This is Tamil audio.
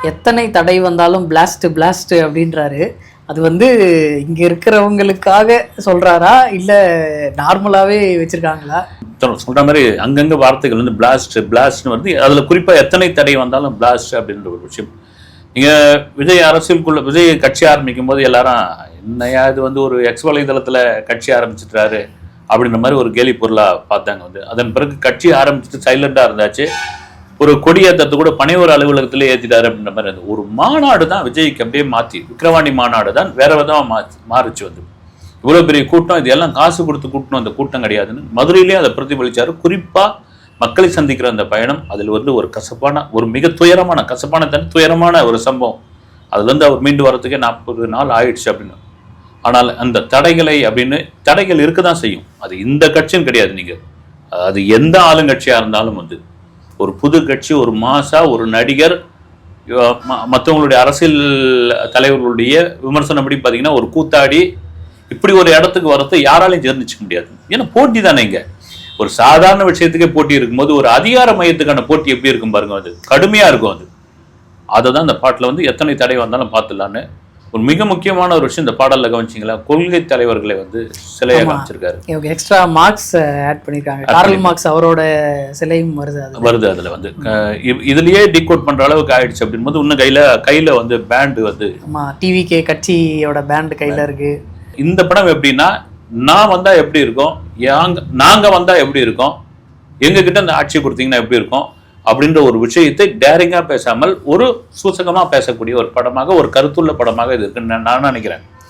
எத்தனை தடை வந்தாலும் பிளாஸ்ட் பிளாஸ்ட் அப்படின்றாரு. அது வந்து இங்க இருக்கிறவங்களுக்காக சொல்றாரா இல்ல நார்மலாவே வச்சிருக்காங்களா? சொல்ற மாதிரி அங்கங்க வார்த்தைகள் வந்து பிளாஸ்ட் பிளாஸ்ட்னு வருது. அதுல குறிப்பா எத்தனை தடை வந்தாலும் பிளாஸ்ட் அப்படின்ற ஒரு விஷயம். நீங்க விஜய் அரசியலுக்குள்ள விஜய் கட்சி ஆரம்பிக்கும் போது எல்லாரும் என்னையா இது வந்து ஒரு எக்ஸ் வலைதளத்துல கட்சி ஆரம்பிச்சிட்டாரு அப்படின்ற மாதிரி ஒரு கேலி பொருளா பார்த்தாங்க. வந்து அதன் பிறகு கட்சி ஆரம்பிச்சுட்டு சைலண்டா இருந்தாச்சு. ஒரு கொடியேற்றத்தை கூட பனையூர் அலுவலகத்திலே ஏற்றிட்டாரு அப்படின்ற மாதிரி இருந்தது. ஒரு மாநாடு தான் விஜய்க்கு அப்படியே மாற்றி, விக்கிரவாணி மாநாடு தான் வேற விதமாக மாறிச்சு. வந்து இவ்வளோ பெரிய கூட்டம், இது எல்லாம் காசு கொடுத்து கூட்டணும், அந்த கூட்டம் கிடையாதுன்னு மதுரையிலேயே அதை பிரதிபலிச்சாரு. குறிப்பாக மக்களை சந்திக்கிற அந்த பயணம், அதில் வந்து ஒரு கசப்பான, ஒரு மிக துயரமான, கசப்பான துயரமான ஒரு சம்பவம். அதுலேருந்து அவர் மீண்டு வரத்துக்கே 40 நாள் ஆயிடுச்சு அப்படின்னு. ஆனால் அந்த தடைகளை அப்படின்னு தடைகள் இருக்க தான் செய்யும். அது இந்த கட்சியும் கிடையாது. நீங்கள் அது எந்த ஆளுங்கட்சியாக இருந்தாலும் வந்து ஒரு புது கட்சி, ஒரு மாசா, ஒரு நடிகர், மற்றவங்களுடைய அரசியல் தலைவர்களுடைய விமர்சனம் எப்படி பார்த்தீங்கன்னா ஒரு கூத்தாடி இப்படி ஒரு இடத்துக்கு வரது யாராலையும் ஜீர்ணிச்சுக்க முடியாது. ஏன்னா போட்டி தானே. இங்க ஒரு சாதாரண விஷயத்துக்கே போட்டி இருக்கும்போது ஒரு அதிகார மையத்துக்கான போட்டி எப்படி இருக்கும் பாருங்க, அது கடுமையா இருக்கும். அது அதை தான் இந்த பாட்டில் வந்து எத்தனை தடை வந்தாலும் பார்த்துடலான்னு ஒரு மிக முக்கியமான ஒரு விஷயம் இந்த பாடல்ல கவனிச்சிங்களா, கொள்கை தலைவர்களை வந்து சிலையை காமிச்சிருக்காரு. எக்ஸ்ட்ரா மார்க்ஸ் ஆட் பண்ணிருக்காங்க. கார்ல் மார்க்ஸ் அவரோட சிலையும் வருது அதுல வந்து இதுலயே டிகோட் பண்ற அளவுக்கு ஆயிடுச்சு. அப்படின்போது இன்னும் கையில வந்து பேண்ட் வந்து டிவிகே கட்சியோட பேண்ட் கையில இருக்கு. இந்த படம் எப்படின்னா, நான் வந்தா எப்படி இருக்கும், நாங்க வந்தா எப்படி இருக்கும், எங்க கிட்ட இந்த ஆட்சி கொடுத்தீங்கன்னா எப்படி இருக்கும் அப்படின்ற ஒரு விஷயத்தை டேரிங்கா பேசாமல் ஒரு சூசகமா பேசக்கூடிய ஒரு படமாக, ஒரு கருத்துள்ள படமாக இது இருக்குன்னு நான் நினைக்கிறேன்.